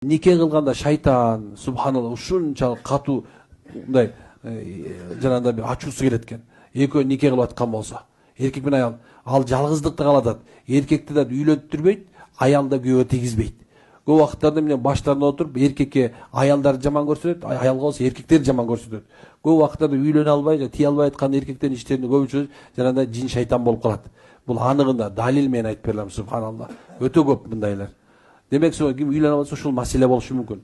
нике кылганда шайтан субханалла ушунчалык катуу мындай жанагындай бир ачуусу келет экен. Экөө нике кылып аткан болсо, эркек менен аял, ал жалгыздыкты каалатат. Эркекти да үйлөнтүрбөйт, аял да күйөөгө тийгизбейт. Көп вакыттарда менен баштарына отуруп, эркекке аялдар жаман көрсөтөт, аялга болсо эркектер жаман көрсөтөт. Көп вакыттарда үйлөнө албай же тие албай аткан эркектердин иштеринин көбүнчөсү жанагындай жин шайтан болуп калат. Бул аныгында далил менен айтып берилем, субханалла. Өтө көп мындайлар. Демек ким үйлөнө албаса ушул маселе болушу мүмкүн.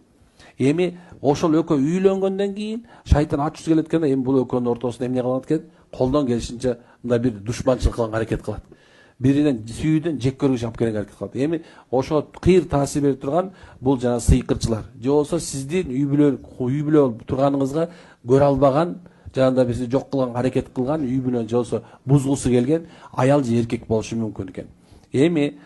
Эми ошол экөө үйлөнгөндөн кийин шайтан ачуусу келет экен, эми бул экөөнүн ортосунда эмне кылат экен? Колдон келишинче мындай бир душманчылык кылганга аракет кылат. Биринен сүйүүдөн жек көргүч алып келгенге аракет кылат. Эми ошого кыйыр таасир берип турган бул жана сыйкырчылар. Же болсо сиздин үй бүлө турганыңызга көрө албаган, жанагындай бир сизди жок кылганга аракет кылган, үй бүлөнү же болсо бузгусу келген аял же эркек болушу мүмкүн экен. Эми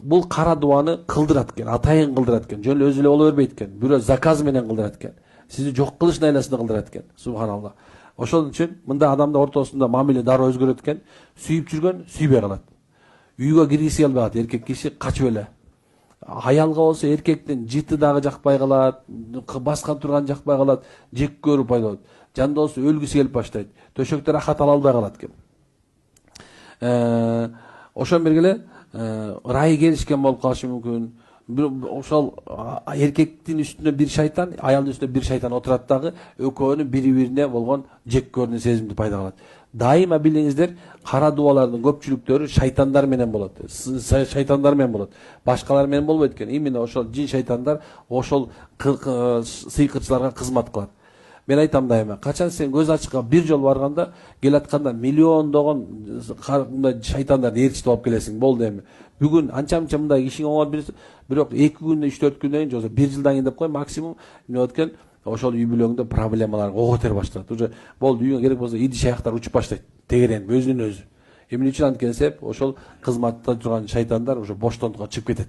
бул кара дуаны кылдырат экен, атайын кылдырат экен. Жөн өзү эле боло бербейт экен. Бирөө заказ менен кылдырат экен. Сизди жок кылыш айласында кылдырат экен. Субханалла. Ошол үчүн мындай адамдар ортосунда мамиле дароо өзгөрөт экен. Сүйүп жүргөн сүйбөй калат. Үйгө киргиси келбей калат, эркек киши качып эле. Аялга болсо эркектин жыты дагы жакпай калат, баскан турган жакпай калат, жек көрүү пайда болот. Жанда болсо өлгүсү келип баштайт. Төшөктө рахат ала албай калат экен. Ошон бергеле райы келишкен болуп калышы мүмкүн. Ошол эркектин үстүнө бир шайтан, аялдын үстүнө бир шайтан отурат дагы, экөөнүн бири-бирине болгон жек көрүүнү сезимди пайда кылат. Дайыма билиңиздер, кара дубалардын көпчүлүктөрү шайтандар менен болот. Шайтандар менен болот. Башкалар менен болбойт экен. Именно ошол жин шайтандар ошол сыйкырчыларга кызмат кылат. Мен айтам дайыма, качан сен көз ачыкка бир жол барганда, келатканда миллиондогон мындай шайтандарды ээрчитип алып келесиң. Болду эми. Бүгүн анча-мынча мындай ишиң оңолуп берсе, бирок 2 күндөн 3-4 күндөн кийин же 1 жылдан кийин деп кой, максимум эмне болот экен? Ошол үй бүлөңдө проблемалар ого котер башталат. Уже болду, үйгө керек болсо иди шаяктар учуп баштайт. Тегерен өзүнөн өзү. Эмне үчүн анткени себеп ошол кызматта турган шайтандар уже боштондукка чыгып кетет.